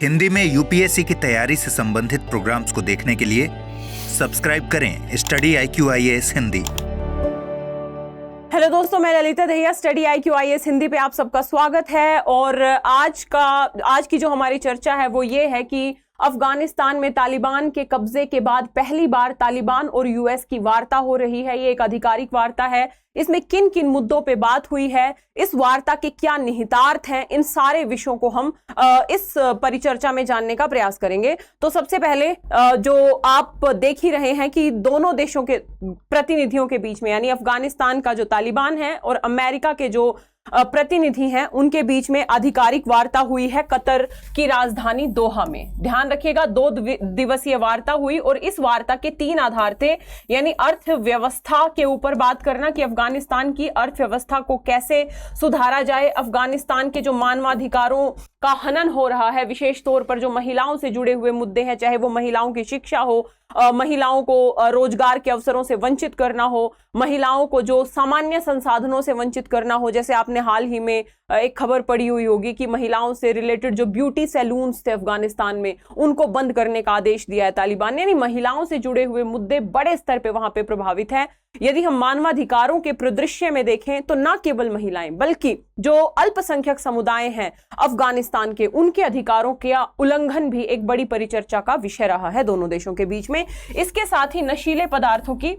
हिंदी में यूपीएससी की तैयारी से संबंधित प्रोग्राम्स को देखने के लिए सब्सक्राइब करें study IQ IAS Hindi. Hello दोस्तों, मैं Lalita Dahiya, study IQ IAS Hindi पे आप सबका स्वागत है। और आज की जो हमारी चर्चा है वो ये है कि अफगानिस्तान में तालिबान के कब्जे के बाद पहली बार तालिबान और यूएस की वार्ता हो रही है। ये एक आधिकारिक वार्ता है। इसमें किन किन मुद्दों पे बात हुई है, इस वार्ता के क्या निहितार्थ हैं, इन सारे विषयों को हम इस परिचर्चा में जानने का प्रयास करेंगे। तो सबसे पहले जो आप देख ही रहे हैं कि दोनों देशों के प्रतिनिधियों के बीच में, यानी अफगानिस्तान का जो तालिबान है और अमेरिका के जो प्रतिनिधि हैं, उनके बीच में आधिकारिक वार्ता हुई है कतर की राजधानी दोहा में। ध्यान रखिएगा, 2 दिवसीय वार्ता हुई और इस वार्ता के 3 आधार थे, यानी अर्थव्यवस्था के ऊपर बात करना कि अफगानिस्तान की अर्थव्यवस्था को कैसे सुधारा जाए, अफगानिस्तान के जो मानवाधिकारों का हनन हो रहा है, विशेष तौर पर जो महिलाओं से जुड़े हुए मुद्दे हैं, चाहे वो महिलाओं की शिक्षा हो, महिलाओं को रोजगार के अवसरों से वंचित करना हो, महिलाओं को जो सामान्य संसाधनों से वंचित करना हो। जैसे आपने हाल ही में एक खबर पड़ी हुई होगी कि महिलाओं से रिलेटेड जो ब्यूटी सैलून्स थे अफगानिस्तान में, उनको बंद करने का आदेश दिया है तालिबान ने। यानी महिलाओं से जुड़े हुए मुद्दे बड़े स्तर पे वहां पे प्रभावित है। यदि हम मानवाधिकारों के परिदृश्य में देखें तो न केवल महिलाएं बल्कि जो अल्पसंख्यक समुदाय हैं अफगानिस्तान के, उनके अधिकारों का उल्लंघन भी एक बड़ी परिचर्चा का विषय रहा है दोनों देशों के बीच में। इसके साथ ही नशीले पदार्थों की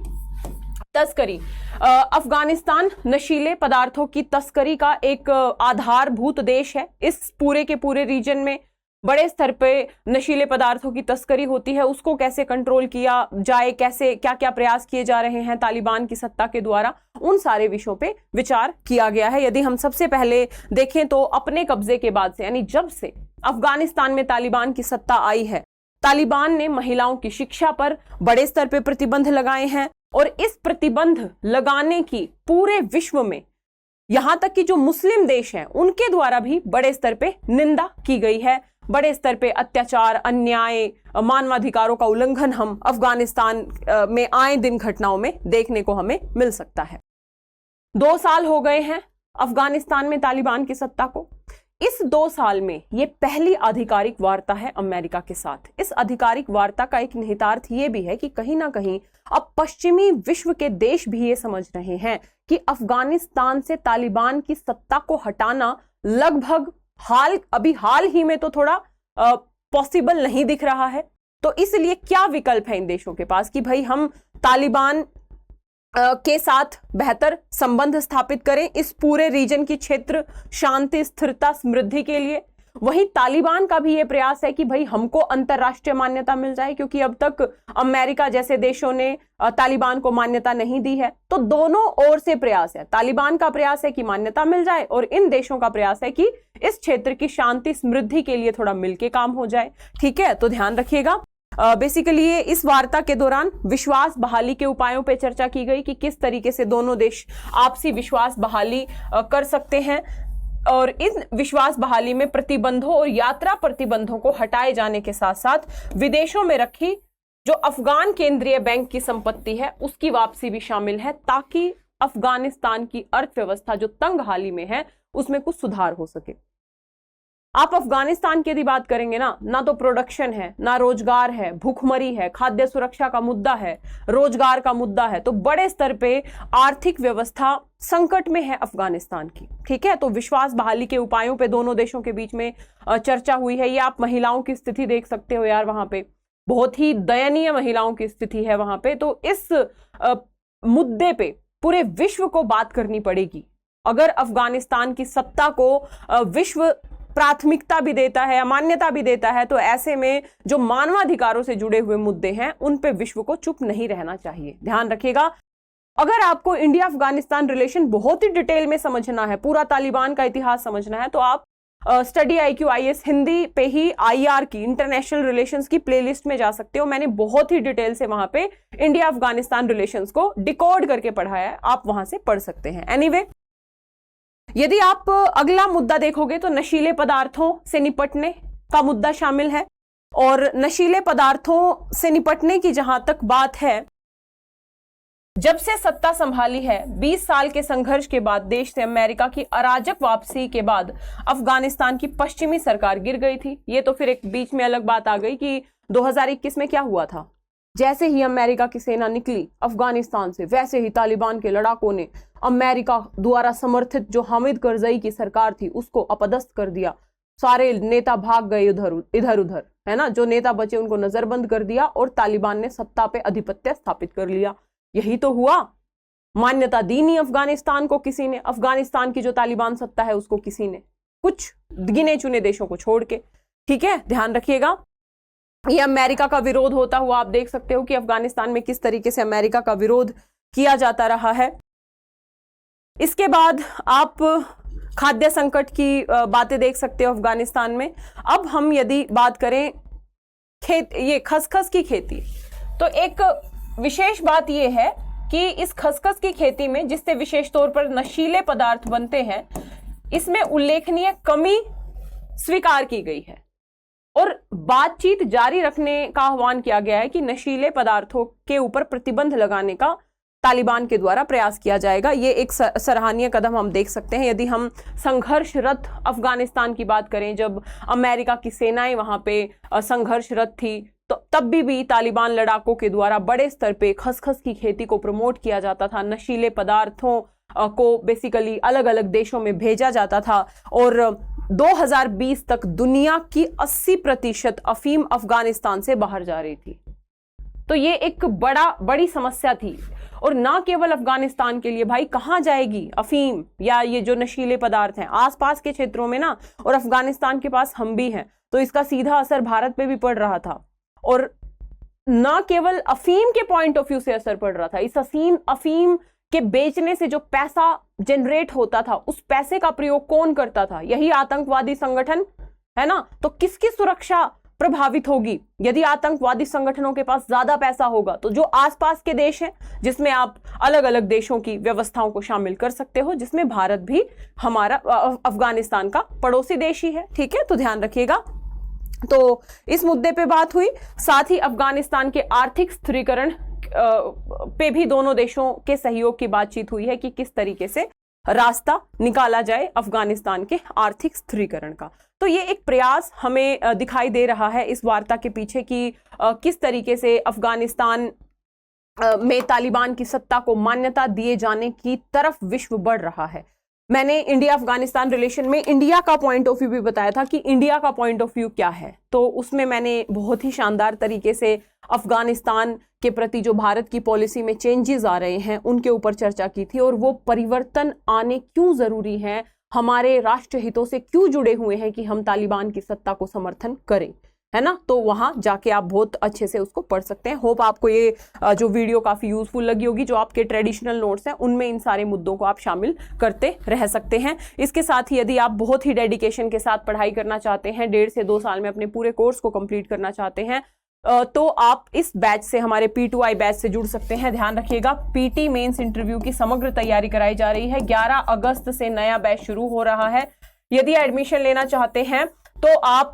तस्करी, अफगानिस्तान नशीले पदार्थों की तस्करी का एक आधारभूत देश है। इस पूरे के पूरे रीजन में बड़े स्तर पे नशीले पदार्थों की तस्करी होती है। उसको कैसे कंट्रोल किया जाए, कैसे क्या क्या प्रयास किए जा रहे हैं तालिबान की सत्ता के द्वारा, उन सारे विषयों पे विचार किया गया है। यदि हम सबसे पहले देखें तो अपने कब्जे के बाद से, यानी जब से अफगानिस्तान में तालिबान की सत्ता आई है, तालिबान ने महिलाओं की शिक्षा पर बड़े स्तर पे प्रतिबंध लगाए हैं और इस प्रतिबंध लगाने की पूरे विश्व में, यहां तक कि जो मुस्लिम देश हैं उनके द्वारा भी बड़े स्तर पे निंदा की गई है। बड़े स्तर पे अत्याचार, अन्याय, मानवाधिकारों का उल्लंघन हम अफगानिस्तान में आए दिन घटनाओं में देखने को हमें मिल सकता है। 2 साल हो गए हैं अफगानिस्तान में तालिबान की सत्ता को। इस 2 साल में ये पहली आधिकारिक वार्ता है अमेरिका के साथ। इस आधिकारिक वार्ता का एक निहितार्थ ये भी है कि कहीं ना कहीं अब पश्चिमी विश्व के देश भी ये समझ रहे हैं कि अफगानिस्तान से तालिबान की सत्ता को हटाना लगभग अभी हाल ही में तो थोड़ा पॉसिबल नहीं दिख रहा है। तो इसलिए क्या विकल्प है इन देशों के पास कि भाई हम तालिबान के साथ बेहतर संबंध स्थापित करें इस पूरे रीजन की क्षेत्र शांति, स्थिरता, समृद्धि के लिए। वहीं तालिबान का भी यह प्रयास है कि भाई हमको अंतरराष्ट्रीय मान्यता मिल जाए, क्योंकि अब तक अमेरिका जैसे देशों ने तालिबान को मान्यता नहीं दी है। तो दोनों ओर से प्रयास है, तालिबान का प्रयास है कि मान्यता मिल जाए और इन देशों का प्रयास है कि इस क्षेत्र की शांति, समृद्धि के लिए थोड़ा मिलके काम हो जाए। ठीक है, तो ध्यान रखिएगा। बेसिकली इस वार्ता के दौरान विश्वास बहाली के उपायों पर चर्चा की गई कि किस तरीके से दोनों देश आपसी विश्वास बहाली कर सकते हैं और इन विश्वास बहाली में प्रतिबंधों और यात्रा प्रतिबंधों को हटाए जाने के साथ साथ विदेशों में रखी जो अफगान केंद्रीय बैंक की संपत्ति है उसकी वापसी भी शामिल है, ताकि अफगानिस्तान की अर्थव्यवस्था जो तंग हाली में है उसमें कुछ सुधार हो सके। आप अफगानिस्तान की यदि बात करेंगे ना तो प्रोडक्शन है, ना रोजगार है, भूखमरी है, खाद्य सुरक्षा का मुद्दा है, रोजगार का मुद्दा है। तो बड़े स्तर पे आर्थिक व्यवस्था संकट में है अफगानिस्तान की। ठीक है, तो विश्वास बहाली के उपायों पे दोनों देशों के बीच में चर्चा हुई है। ये आप महिलाओं की स्थिति देख सकते हो यार, वहां पे बहुत ही दयनीय महिलाओं की स्थिति है वहां पे। तो इस मुद्दे पे पूरे विश्व को बात करनी पड़ेगी। अगर अफगानिस्तान की सत्ता को विश्व प्राथमिकता भी देता है, मान्यता भी देता है, तो ऐसे में जो मानवाधिकारों से जुड़े हुए मुद्दे हैं उन पे विश्व को चुप नहीं रहना चाहिए। ध्यान रखिएगा, अगर आपको इंडिया अफगानिस्तान रिलेशन बहुत ही डिटेल में समझना है, पूरा तालिबान का इतिहास समझना है, तो आप स्टडी IQ IAS हिंदी पे ही IR की, इंटरनेशनल रिलेशंस की प्लेलिस्ट में जा सकते हो। मैंने बहुत ही डिटेल से वहां पे इंडिया अफगानिस्तान रिलेशंस को डिकोड करके पढ़ाया है, आप वहां से पढ़ सकते हैं। एनीवे, यदि आप अगला मुद्दा देखोगे तो नशीले पदार्थों से निपटने का मुद्दा शामिल है। और नशीले पदार्थों से निपटने की जहां तक बात है, जब से सत्ता संभाली है, 20 साल के संघर्ष के बाद देश से अमेरिका की अराजक वापसी के बाद अफगानिस्तान की पश्चिमी सरकार गिर गई थी। ये तो फिर एक बीच में अलग बात आ गई कि 2021 में क्या हुआ था। जैसे ही अमेरिका की सेना निकली अफगानिस्तान से, वैसे ही तालिबान के लड़ाकों ने अमेरिका द्वारा समर्थित जो हामिद करजई की सरकार थी उसको अपदस्थ कर दिया। सारे नेता भाग गए इधर उधर, है ना। जो नेता बचे उनको नजरबंद कर दिया और तालिबान ने सत्ता पे अधिपत्य स्थापित कर लिया। यही तो हुआ। मान्यता दी नहीं अफगानिस्तान को किसी ने। अफगानिस्तान की जो तालिबान सत्ता है उसको किसी ने, कुछ गिने चुने देशों को छोड़ के। ठीक है, ध्यान रखिएगा। ये अमेरिका का विरोध होता हुआ आप देख सकते हो कि अफगानिस्तान में किस तरीके से अमेरिका का विरोध किया जाता रहा है। इसके बाद आप खाद्य संकट की बातें देख सकते हो अफगानिस्तान में। अब हम यदि बात करें ये खसखस की खेती, तो एक विशेष बात यह है कि इस खसखस की खेती में, जिससे विशेष तौर पर नशीले पदार्थ बनते हैं, इसमें उल्लेखनीय कमी स्वीकार की गई है और बातचीत जारी रखने का आह्वान किया गया है कि नशीले पदार्थों के ऊपर प्रतिबंध लगाने का तालिबान के द्वारा प्रयास किया जाएगा। ये एक सराहनीय कदम हम देख सकते हैं। यदि हम संघर्षरत अफगानिस्तान की बात करें, जब अमेरिका की सेनाएं वहां पे संघर्षरत थी, तो तब भी तालिबान लड़ाकों के द्वारा बड़े स्तर पे खसखस की खेती को प्रमोट किया जाता था। नशीले पदार्थों को बेसिकली अलग अलग देशों में भेजा जाता था और 2020 तक दुनिया की 80% अफीम अफगानिस्तान से बाहर जा रही थी। तो ये एक बड़ी समस्या थी। और ना केवल अफगानिस्तान के लिए, भाई कहां जाएगी अफीम या ये जो नशीले पदार्थ हैं आसपास के क्षेत्रों में ना, और अफगानिस्तान के पास हम भी हैं, तो इसका सीधा असर भारत पे भी पड़ रहा था। और ना केवल अफीम के पॉइंट ऑफ व्यू से असर पड़ रहा था, इस अफीम के बेचने से जो पैसा जनरेट होता था, उस पैसे का प्रयोग कौन करता था? यही आतंकवादी संगठन, है ना। तो किसकी सुरक्षा प्रभावित होगी? यदि आतंकवादी संगठनों के पास ज्यादा पैसा होगा तो जो आसपास के देश हैं, जिसमें आप अलग अलग देशों की व्यवस्थाओं को शामिल कर सकते हो, जिसमें भारत भी हमारा अफगानिस्तान का पड़ोसी देश ही है। ठीक है, तो ध्यान रखिएगा। तो इस मुद्दे पे बात हुई। साथ ही अफगानिस्तान के आर्थिक स्थिरीकरण पे भी दोनों देशों के सहयोग की बातचीत हुई है कि किस तरीके से रास्ता निकाला जाए अफगानिस्तान के आर्थिक स्थिरीकरण का। तो ये एक प्रयास हमें दिखाई दे रहा है इस वार्ता के पीछे कि किस तरीके से अफगानिस्तान में तालिबान की सत्ता को मान्यता दिए जाने की तरफ विश्व बढ़ रहा है। मैंने इंडिया अफगानिस्तान रिलेशन में इंडिया का पॉइंट ऑफ व्यू भी बताया था कि इंडिया का पॉइंट ऑफ व्यू क्या है। तो उसमें मैंने बहुत ही शानदार तरीके से अफगानिस्तान के प्रति जो भारत की पॉलिसी में चेंजेस आ रहे हैं उनके ऊपर चर्चा की थी, और वो परिवर्तन आने क्यों जरूरी हैं, हमारे राष्ट्र हितों से क्यों जुड़े हुए हैं कि हम तालिबान की सत्ता को समर्थन करें, है ना। तो वहां जाके आप बहुत अच्छे से उसको पढ़ सकते हैं। होप आपको ये जो वीडियो काफी यूजफुल लगी होगी। जो आपके ट्रेडिशनल नोट्स हैं उनमें इन सारे मुद्दों को आप शामिल करते रह सकते हैं। इसके साथ ही यदि आप बहुत ही डेडिकेशन के साथ पढ़ाई करना चाहते हैं, 1.5 से 2 साल में अपने पूरे कोर्स को कंप्लीट करना चाहते हैं, तो आप इस बैच से, हमारे P2I बैच से जुड़ सकते हैं। ध्यान रखिएगा, PT मेंस इंटरव्यू की समग्र तैयारी कराई जा रही है। 11 अगस्त से नया बैच शुरू हो रहा है। यदि एडमिशन लेना चाहते हैं तो आप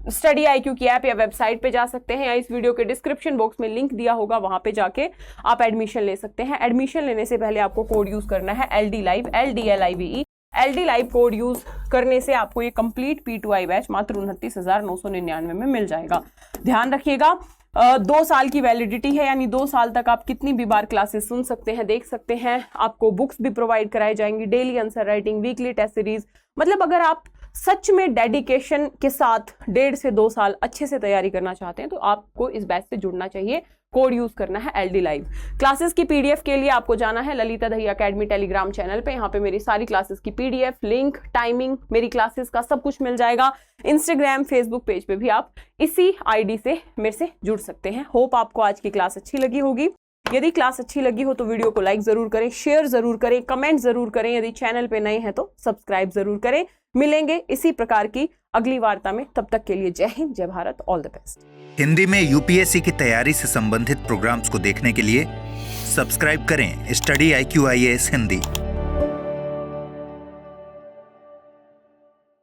स्टडी IQ की ऐप या वेबसाइट पे जा सकते हैं, या इस वीडियो के डिस्क्रिप्शन बॉक्स में लिंक दिया होगा, वहां पे जाके आप एडमिशन ले सकते हैं। एडमिशन लेने से पहले आपको कोड यूज करना है LD Live, LDLIVE। LD Live code use करने से आपको ये कंप्लीट P2I बैच मात्र 29,999 में मिल जाएगा। ध्यान रखिएगा, 2 साल की वैलिडिटी है, यानी 2 साल तक आप कितनी भी बार क्लासेस सुन सकते हैं, देख सकते हैं। आपको बुक्स भी प्रोवाइड कराई जाएंगी, daily answer writing, weekly test series. मतलब अगर आप सच में डेडिकेशन के साथ 1.5 से 2 साल अच्छे से तैयारी करना चाहते हैं तो आपको इस बैच से जुड़ना चाहिए। कोड यूज करना है LD Live। क्लासेस की PDF के लिए आपको जाना है Lalita Dahiya academy Telegram channel पे। यहाँ पे मेरी सारी क्लासेस की PDF, लिंक, टाइमिंग, मेरी क्लासेस का सब कुछ मिल जाएगा। इंस्टाग्राम, फेसबुक पेज पे भी आप इसी ID से मेरे से जुड़ सकते हैं। होप आपको आज की क्लास अच्छी लगी होगी। यदि क्लास अच्छी लगी हो तो वीडियो को लाइक जरूर करें, शेयर जरूर करें, कमेंट जरूर करें। यदि चैनल पे नए हैं तो सब्सक्राइब जरूर करें। मिलेंगे इसी प्रकार की अगली वार्ता में, तब तक के लिए जय हिंद, जय Bharat, all the best. Hindi में UPSC की तैयारी से संबंधित प्रोग्राम्स को देखने के लिए सब्सक्राइब करें स्टडी IQ IAS हिंदी।